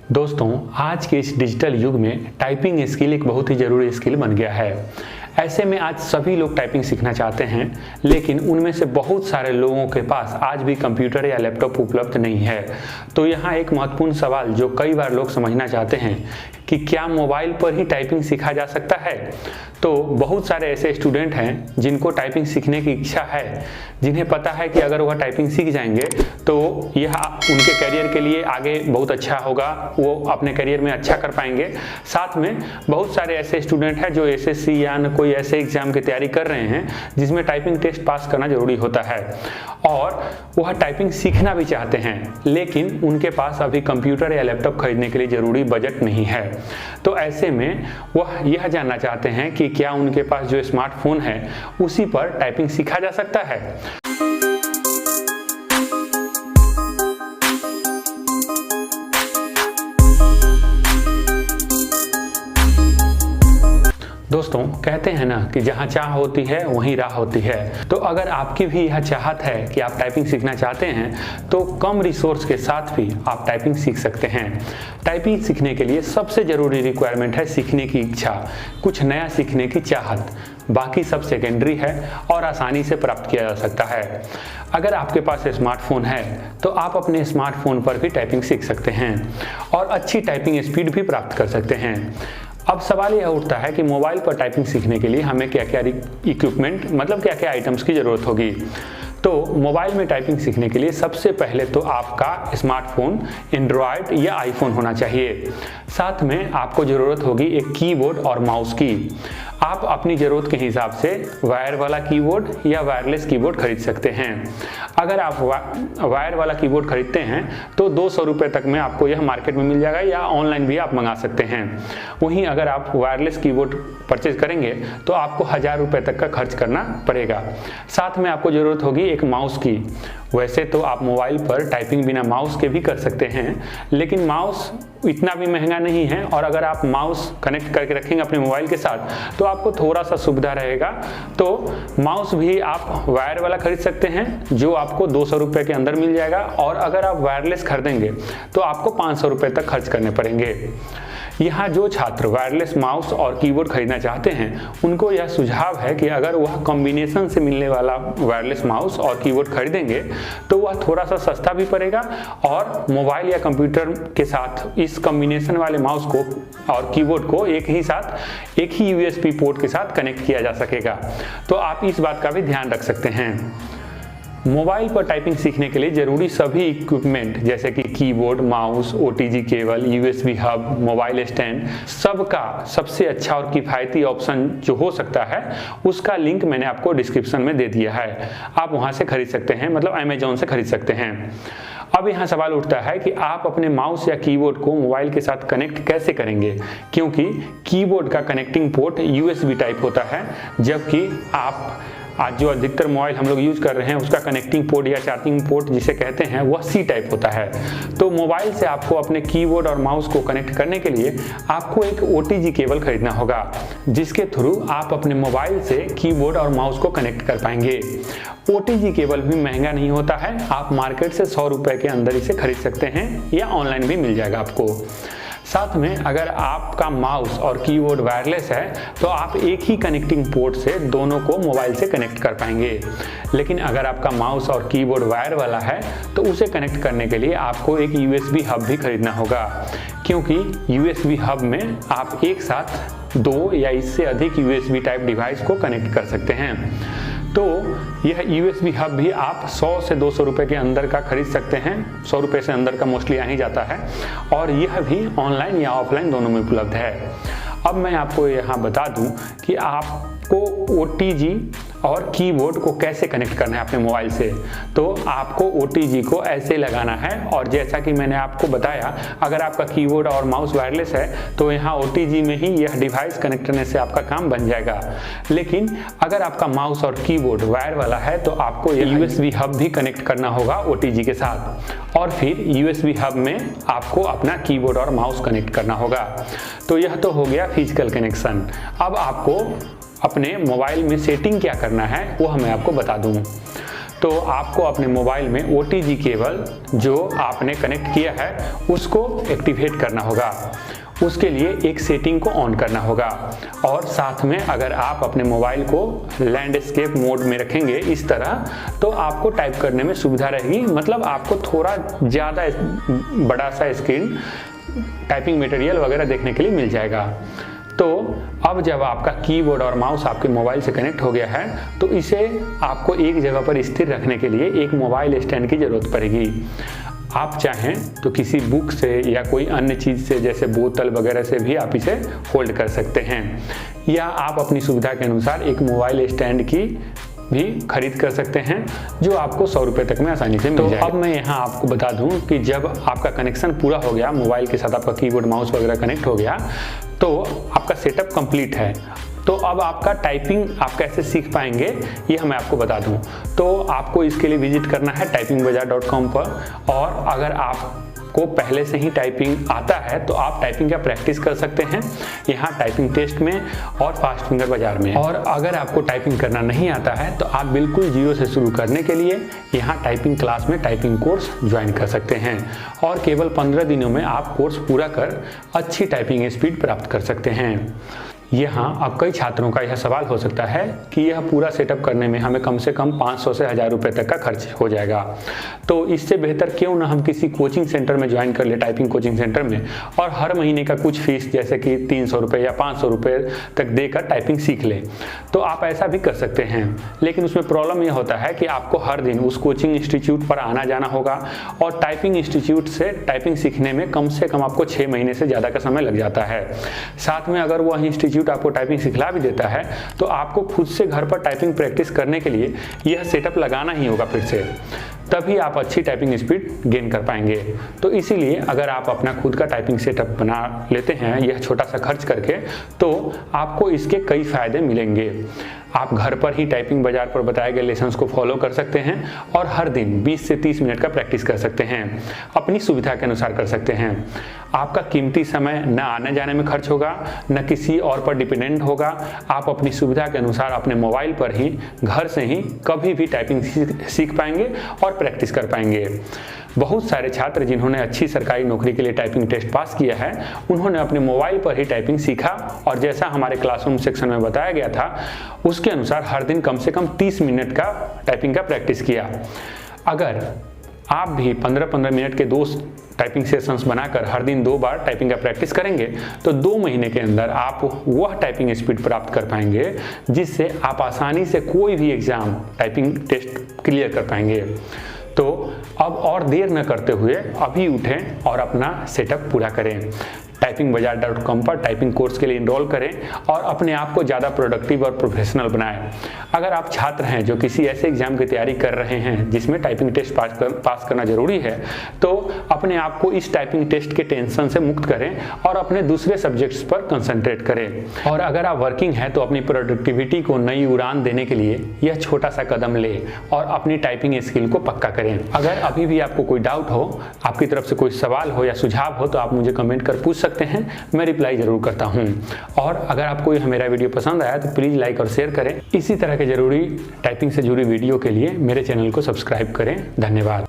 दोस्तों, आज के इस डिजिटल युग में टाइपिंग स्किल एक बहुत ही ज़रूरी स्किल बन गया है। ऐसे में आज सभी लोग टाइपिंग सीखना चाहते हैं, लेकिन उनमें से बहुत सारे लोगों के पास आज भी कंप्यूटर या लैपटॉप उपलब्ध नहीं है। तो यहाँ एक महत्वपूर्ण सवाल जो कई बार लोग समझना चाहते हैं कि क्या मोबाइल पर ही टाइपिंग सीखा जा सकता है। तो बहुत सारे ऐसे स्टूडेंट हैं जिनको टाइपिंग सीखने की इच्छा है, जिन्हें पता है कि अगर वह टाइपिंग सीख जाएंगे तो यह उनके करियर के लिए आगे बहुत अच्छा होगा, वो अपने करियर में अच्छा कर पाएंगे। साथ में बहुत सारे ऐसे स्टूडेंट हैं जो एसएससी या कोई ऐसे एग्जाम की तैयारी कर रहे हैं जिसमें टाइपिंग टेस्ट पास करना जरूरी होता है और वह टाइपिंग सीखना भी चाहते हैं, लेकिन उनके पास अभी कंप्यूटर या लैपटॉप खरीदने के लिए ज़रूरी बजट नहीं है। तो ऐसे में वह यह जानना चाहते हैं कि क्या उनके पास जो स्मार्टफोन है उसी पर टाइपिंग सीखा जा सकता है। दोस्तों, कहते हैं ना कि जहाँ चाह होती है वहीं राह होती है। तो अगर आपकी भी यह चाहत है कि आप टाइपिंग सीखना चाहते हैं तो कम रिसोर्स के साथ भी आप टाइपिंग सीख सकते हैं। टाइपिंग सीखने के लिए सबसे ज़रूरी रिक्वायरमेंट है सीखने की इच्छा, कुछ नया सीखने की चाहत। बाकी सब सेकेंडरी है और आसानी से प्राप्त किया जा सकता है। अगर आपके पास स्मार्टफोन है तो आप अपने स्मार्टफोन पर भी टाइपिंग सीख सकते हैं और अच्छी टाइपिंग स्पीड भी प्राप्त कर सकते हैं। अब सवाल यह उठता है कि मोबाइल पर टाइपिंग सीखने के लिए हमें क्या क्या इक्विपमेंट मतलब क्या क्या आइटम्स की ज़रूरत होगी। तो मोबाइल में टाइपिंग सीखने के लिए सबसे पहले तो आपका स्मार्टफोन एंड्रॉयड या आईफोन होना चाहिए। साथ में आपको ज़रूरत होगी एक कीबोर्ड और माउस की। आप अपनी ज़रूरत के हिसाब से वायर वाला कीबोर्ड या वायरलेस कीबोर्ड खरीद सकते हैं। अगर आप वायर वाला कीबोर्ड खरीदते हैं तो 200 रुपये तक में आपको यह मार्केट में मिल जाएगा या ऑनलाइन भी आप मंगा सकते हैं। वहीं अगर आप वायरलेस कीबोर्ड परचेज करेंगे तो आपको 1000 रुपये तक का खर्च करना पड़ेगा। साथ में आपको ज़रूरत होगी एक माउस की। वैसे तो आप मोबाइल पर टाइपिंग बिना माउस के भी कर सकते हैं, लेकिन माउस इतना भी महंगा नहीं है और अगर आप माउस कनेक्ट करके रखेंगे अपने मोबाइल के साथ तो आपको थोड़ा सा सुविधा रहेगा। तो माउस भी आप वायर वाला खरीद सकते हैं जो आपको 200 रुपये के अंदर मिल जाएगा, और अगर आप वायरलेस खरीदेंगे तो आपको 500 रुपये तक खर्च करने पड़ेंगे। यहाँ जो छात्र वायरलेस माउस और कीबोर्ड खरीदना चाहते हैं उनको यह सुझाव है कि अगर वह कॉम्बिनेशन से मिलने वाला वायरलेस माउस और कीबोर्ड खरीदेंगे तो वह थोड़ा सा सस्ता भी पड़ेगा और मोबाइल या कंप्यूटर के साथ इस कॉम्बिनेशन वाले माउस को और कीबोर्ड को एक ही यूएसबी पोर्ट के साथ कनेक्ट किया जा सकेगा। तो आप इस बात का भी ध्यान रख सकते हैं। मोबाइल पर टाइपिंग सीखने के लिए ज़रूरी सभी इक्विपमेंट जैसे कि keyboard, mouse, OTG cable, USB hub, mobile stand, सबका सबसे अच्छा और किफ़ायती ऑप्शन जो हो सकता है उसका लिंक मैंने आपको डिस्क्रिप्शन में दे दिया है। आप वहां से खरीद सकते हैं, मतलब अमेजोन से खरीद सकते हैं। अब यहाँ सवाल उठता है कि आप अपने माउस या कीबोर्ड को मोबाइल के साथ कनेक्ट कैसे करेंगे, क्योंकि कीबोर्ड का कनेक्टिंग पोर्ट यूएसबी टाइप होता है, जबकि आप आज जो अधिकतर मोबाइल हम लोग यूज कर रहे हैं उसका कनेक्टिंग पोर्ट या चार्जिंग पोर्ट जिसे कहते हैं वह सी टाइप होता है। तो मोबाइल से आपको अपने कीबोर्ड और माउस को कनेक्ट करने के लिए आपको एक ओटीजी केबल खरीदना होगा, जिसके थ्रू आप अपने मोबाइल से कीबोर्ड और माउस को कनेक्ट कर पाएंगे। ओटीजी केबल भी महंगा नहीं होता है, आप मार्केट से 100 रुपये के अंदर इसे खरीद सकते हैं या ऑनलाइन भी मिल जाएगा आपको। साथ में अगर आपका माउस और कीबोर्ड वायरलेस है तो आप एक ही कनेक्टिंग पोर्ट से दोनों को मोबाइल से कनेक्ट कर पाएंगे। लेकिन अगर आपका माउस और कीबोर्ड वायर वाला है तो उसे कनेक्ट करने के लिए आपको एक यूएसबी हब भी खरीदना होगा, क्योंकि यूएसबी हब में आप एक साथ 2 या इससे अधिक यूएसबी टाइप डिवाइस को कनेक्ट कर सकते हैं। तो यह यूएसबी हब भी आप 100 से 200 रुपये के अंदर का खरीद सकते हैं। 100 रुपये से अंदर का मोस्टली आ ही जाता है और यह भी ऑनलाइन या ऑफलाइन दोनों में उपलब्ध है। अब मैं आपको यहाँ बता दूँ कि आपको ओटीजी और कीबोर्ड को कैसे कनेक्ट करना है अपने मोबाइल से। तो आपको ओटीजी को ऐसे लगाना है, और जैसा कि मैंने आपको बताया अगर आपका कीबोर्ड और माउस वायरलेस है तो यहाँ ओटीजी में ही यह डिवाइस कनेक्ट करने से आपका काम बन जाएगा। लेकिन अगर आपका माउस और कीबोर्ड वायर वाला है तो आपको यूएसबी हब भी कनेक्ट करना होगा ओटीजी के साथ, और फिर यूएसबी हब में आपको अपना कीबोर्ड और माउस कनेक्ट करना होगा। तो यह तो हो गया फिजिकल कनेक्शन। अब आपको अपने मोबाइल में सेटिंग क्या करना है वो मैं आपको बता दूं। तो आपको अपने मोबाइल में OTG केबल जो आपने कनेक्ट किया है उसको एक्टिवेट करना होगा। उसके लिए एक सेटिंग को ऑन करना होगा और साथ में अगर आप अपने मोबाइल को लैंडस्केप मोड में रखेंगे इस तरह, तो आपको टाइप करने में सुविधा रहेगी। मतलब आपको थोड़ा ज़्यादा बड़ा सा स्क्रीन, टाइपिंग मटेरियल वगैरह देखने के लिए मिल जाएगा। तो अब जब आपका कीबोर्ड और माउस आपके मोबाइल से कनेक्ट हो गया है तो इसे आपको एक जगह पर स्थिर रखने के लिए एक मोबाइल स्टैंड की ज़रूरत पड़ेगी। आप चाहें तो किसी बुक से या कोई अन्य चीज़ से जैसे बोतल वगैरह से भी आप इसे होल्ड कर सकते हैं, या आप अपनी सुविधा के अनुसार एक मोबाइल स्टैंड की भी खरीद कर सकते हैं जो आपको 100 रुपये तक में आसानी से मिल जाएगा। अब मैं यहाँ आपको बता दूँ कि जब आपका कनेक्शन पूरा हो गया, मोबाइल के साथ आपका कीबोर्ड माउस वगैरह कनेक्ट हो गया, तो आपका सेटअप कंप्लीट है। तो अब आपका टाइपिंग आप कैसे सीख पाएंगे ये मैं आपको बता दूं। तो आपको इसके लिए विजिट करना है typingbazaar.com पर, और अगर आपको पहले से ही टाइपिंग आता है तो आप टाइपिंग का प्रैक्टिस कर सकते हैं यहाँ टाइपिंग टेस्ट में और फास्ट फिंगर बाजार में। और अगर आपको टाइपिंग करना नहीं आता है तो आप बिल्कुल जीरो से शुरू करने के लिए यहाँ टाइपिंग क्लास में टाइपिंग कोर्स ज्वाइन कर सकते हैं, और केवल 15 दिनों में आप कोर्स पूरा कर अच्छी टाइपिंग स्पीड प्राप्त कर सकते हैं। यहाँ अब कई छात्रों का यह सवाल हो सकता है कि यह पूरा सेटअप करने में हमें कम से कम 500 से 1000 रुपये तक का खर्च हो जाएगा, तो इससे बेहतर क्यों ना हम किसी कोचिंग सेंटर में ज्वाइन कर ले, टाइपिंग कोचिंग सेंटर में, और हर महीने का कुछ फीस जैसे कि 300 रुपये या 500 रुपये तक देकर टाइपिंग सीख ले। तो आप ऐसा भी कर सकते हैं, लेकिन उसमें प्रॉब्लम यह होता है कि आपको हर दिन उस कोचिंग इंस्टीट्यूट पर आना जाना होगा, और टाइपिंग इंस्टीट्यूट से टाइपिंग सीखने में कम से कम आपको 6 महीने से ज़्यादा का समय लग जाता है। साथ में अगर वह इंस्टीट्यूट आपको टाइपिंग सिखला भी देता है तो आपको खुद से घर पर टाइपिंग प्रैक्टिस करने के लिए यह सेटअप लगाना ही होगा फिर से, तभी आप अच्छी टाइपिंग स्पीड गेन कर पाएंगे। तो इसीलिए अगर आप अपना खुद का टाइपिंग सेटअप बना लेते हैं यह छोटा सा खर्च करके, तो आपको इसके कई फायदे मिलेंगे। आप घर पर ही टाइपिंग बाजार पर बताए गए लेसन्स को फॉलो कर सकते हैं और हर दिन 20 से 30 मिनट का प्रैक्टिस कर सकते हैं, अपनी सुविधा के अनुसार कर सकते हैं। आपका कीमती समय न आने जाने में खर्च होगा, न किसी और पर डिपेंडेंट होगा। आप अपनी सुविधा के अनुसार अपने मोबाइल पर ही घर से ही कभी भी टाइपिंग सीख पाएंगे और प्रैक्टिस कर पाएंगे। बहुत सारे छात्र जिन्होंने अच्छी सरकारी नौकरी के लिए टाइपिंग टेस्ट पास किया है, उन्होंने अपने मोबाइल पर ही टाइपिंग सीखा, और जैसा हमारे क्लासरूम सेक्शन में बताया गया था उसके अनुसार हर दिन कम से कम 30 मिनट का टाइपिंग का प्रैक्टिस किया। अगर आप भी 15-15 मिनट के 2 टाइपिंग सेशंस बनाकर हर दिन 2 बार टाइपिंग का प्रैक्टिस करेंगे तो 2 महीने के अंदर आप वह टाइपिंग स्पीड प्राप्त कर पाएंगे जिससे आप आसानी से कोई भी एग्जाम टाइपिंग टेस्ट क्लियर कर पाएंगे। तो अब और देर न करते हुए अभी उठें और अपना सेटअप पूरा करें। typingbazaar.com पर टाइपिंग कोर्स के लिए इनरोल करें और अपने आप को ज़्यादा प्रोडक्टिव और प्रोफेशनल बनाएं। अगर आप छात्र हैं जो किसी ऐसे एग्जाम की तैयारी कर रहे हैं जिसमें टाइपिंग टेस्ट पास करना जरूरी है, तो अपने आप को इस टाइपिंग टेस्ट के टेंशन से मुक्त करें और अपने दूसरे सब्जेक्ट्स पर कंसंट्रेट करें। और अगर आप वर्किंग हैं तो अपनी प्रोडक्टिविटी को नई उड़ान देने के लिए यह छोटा सा कदम ले और अपनी टाइपिंग स्किल को पक्का करें। अगर अभी भी आपको कोई डाउट हो, आपकी तरफ से कोई सवाल हो या सुझाव हो, तो आप मुझे कमेंट कर पूछ सकते हैं, मैं रिप्लाई जरूर करता हूं। और अगर आपको यह मेरा वीडियो पसंद आया तो प्लीज़ लाइक और शेयर करें। इसी तरह के जरूरी टाइपिंग से जुड़ी वीडियो के लिए मेरे चैनल को सब्सक्राइब करें। धन्यवाद।